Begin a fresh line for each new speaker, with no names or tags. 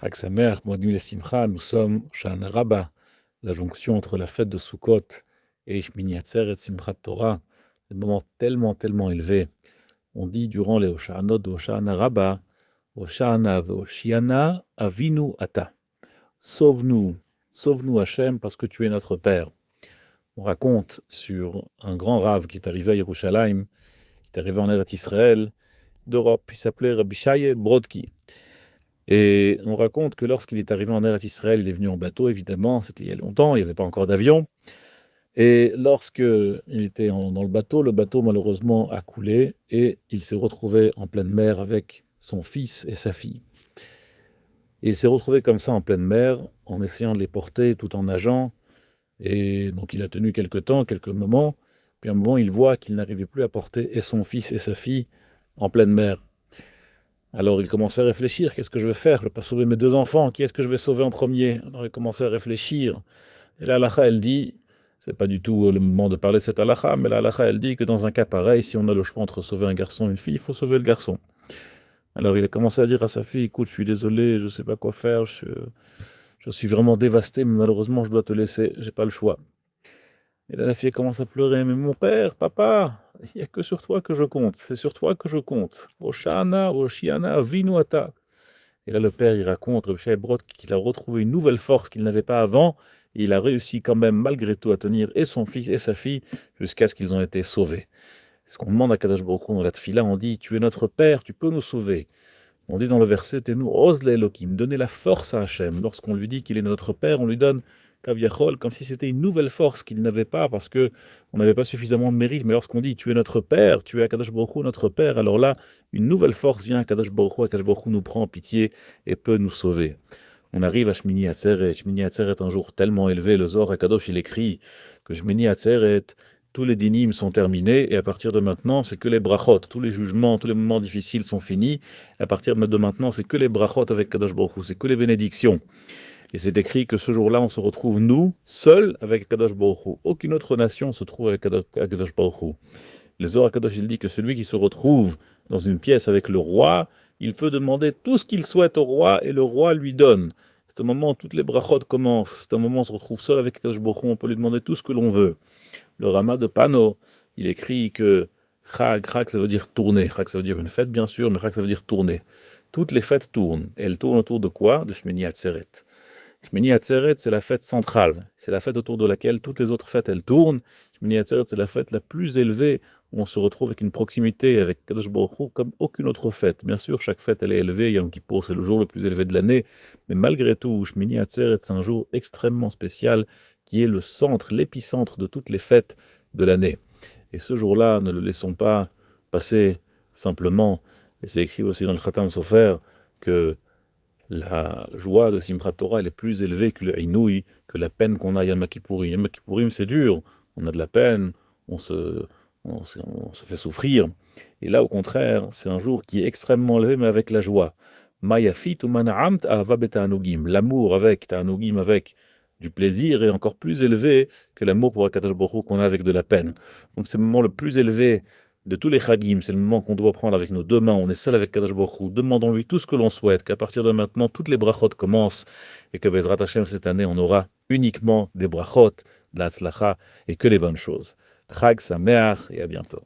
Chag Sameach, Moadim Simcha, nous sommes Shana Rabbah, la jonction entre la fête de Sukkot et Shmini Atzeret, Simchat Torah. C'est un moment tellement élevé. On dit durant les Hoshanot de Hoshana Rabbah, Hoshana V'Hoshiana Avinu Ata. Sauve-nous Hachem, parce que tu es notre Père. On raconte sur un grand rave qui est arrivé à Yerushalayim, qui est arrivé en Eretz Israël d'Europe. Il s'appelait Rabbi Shai Brodki. Et on raconte que lorsqu'il est arrivé en Eretz Israël, il est venu en bateau, évidemment, c'était il y a longtemps, il n'y avait pas encore d'avion. Et lorsqu'il était dans le bateau malheureusement a coulé et il s'est retrouvé en pleine mer avec son fils et sa fille. Et il s'est retrouvé comme ça en pleine mer, en essayant de les porter tout en nageant. Et donc il a tenu quelques moments, puis à un moment il voit qu'il n'arrivait plus à porter et son fils et sa fille en pleine mer. Alors il commençait à réfléchir, qu'est-ce que je vais faire? Je ne vais pas sauver mes deux enfants, qui est-ce que je vais sauver en premier? Alors il commençait à réfléchir. Et la halakha, elle dit, c'est pas du tout le moment de parler de cette halakha, mais la halakha, elle dit que dans un cas pareil, si on a le choix entre sauver un garçon et une fille, il faut sauver le garçon. Alors il a commencé à dire à sa fille, écoute, je suis désolé, je ne sais pas quoi faire, je suis vraiment dévasté, mais malheureusement je dois te laisser, j'ai pas le choix. Et là la fille commence à pleurer, mais mon père, papa, il n'y a que sur toi que je compte, c'est sur toi que je compte. Hoshana, Hoshiana, Avinu Ata. Et là, le père, il raconte, Rabbi Shai Brodki, qu'il a retrouvé une nouvelle force qu'il n'avait pas avant, et il a réussi quand même, malgré tout, à tenir et son fils et sa fille, jusqu'à ce qu'ils ont été sauvés. C'est ce qu'on demande à Kadosh Baruch Hu dans la Tfila, on dit, tu es notre père, tu peux nous sauver. On dit dans le verset, Tenu Oz Elohim, donnez la force à Hachem. Lorsqu'on lui dit qu'il est notre père, on lui donne Kaviachol, comme si c'était une nouvelle force qu'il n'avait pas, parce que on n'avait pas suffisamment de mérite. Mais lorsqu'on dit, tu es notre père, tu es Akadosh Baruch Hu, notre père, alors là, une nouvelle force vient à Akadosh Baruch Hu nous prend en pitié et peut nous sauver. On arrive à Shmini Atzeret. Shmini Atzeret, un jour tellement élevé, le Zohar HaKadosh, il écrit que Shmini Atzeret, tous les dinim sont terminés, et à partir de maintenant, c'est que les brachot, tous les jugements, tous les moments difficiles sont finis. À partir de maintenant, c'est que les brachot avec Kadosh Baruch Hu, c'est que les bénédictions. Et c'est écrit que ce jour-là, on se retrouve, nous, seuls avec Kadosh Baruch Hu. Aucune autre nation se trouve avec Kadosh Baruch Hu. Le Zohar HaKadosh, il dit que celui qui se retrouve dans une pièce avec le roi, il peut demander tout ce qu'il souhaite au roi, et le roi lui donne. C'est un moment où toutes les brachot commencent. C'est un moment où on se retrouve seul avec Kadosh Baruch Hu, on peut lui demander tout ce que l'on veut. Le Rama de Pano, il écrit que Chag, ça veut dire tourner. Chag, ça veut dire une fête, bien sûr, mais Chag, ça veut dire tourner. Toutes les fêtes tournent. Et elles tournent autour de quoi? De Shmini Atzeret. Shmini Atzeret, c'est la fête centrale. C'est la fête autour de laquelle toutes les autres fêtes, elles tournent. Shmini Atzeret, c'est la fête la plus élevée, où on se retrouve avec une proximité avec Kadosh Baruch Hu comme aucune autre fête. Bien sûr, chaque fête, elle est élevée. Yom Kippour, c'est le jour le plus élevé de l'année. Mais malgré tout, Shmini Atzeret, c'est un jour extrêmement spécial, qui est le centre, l'épicentre de toutes les fêtes de l'année. Et ce jour-là, ne le laissons pas passer simplement. Et c'est écrit aussi dans le Khatam Sofer que la joie de Simchat Torah, elle est plus élevée que le Inouï, que la peine qu'on a à Yom Kippourim. Yom Kippourim, c'est dur, on a de la peine, on se fait souffrir. Et là, au contraire, c'est un jour qui est extrêmement élevé, mais avec la joie. Mayafit ou mana'amt ahava beta'anugim. L'amour avec ta'anugim, avec du plaisir, est encore plus élevé que l'amour pour Akadosh Baruch Hu qu'on a avec de la peine. Donc c'est le moment le plus élevé de tous les chagim, c'est le moment qu'on doit prendre avec nos deux mains, on est seul avec Kadosh Baruch Hu, demandons-lui tout ce que l'on souhaite, qu'à partir de maintenant, toutes les brachot commencent, et que Bezrat Hashem, cette année, on aura uniquement des brachot, de la tzlacha, et que les bonnes choses. Chag Sameach, et à bientôt.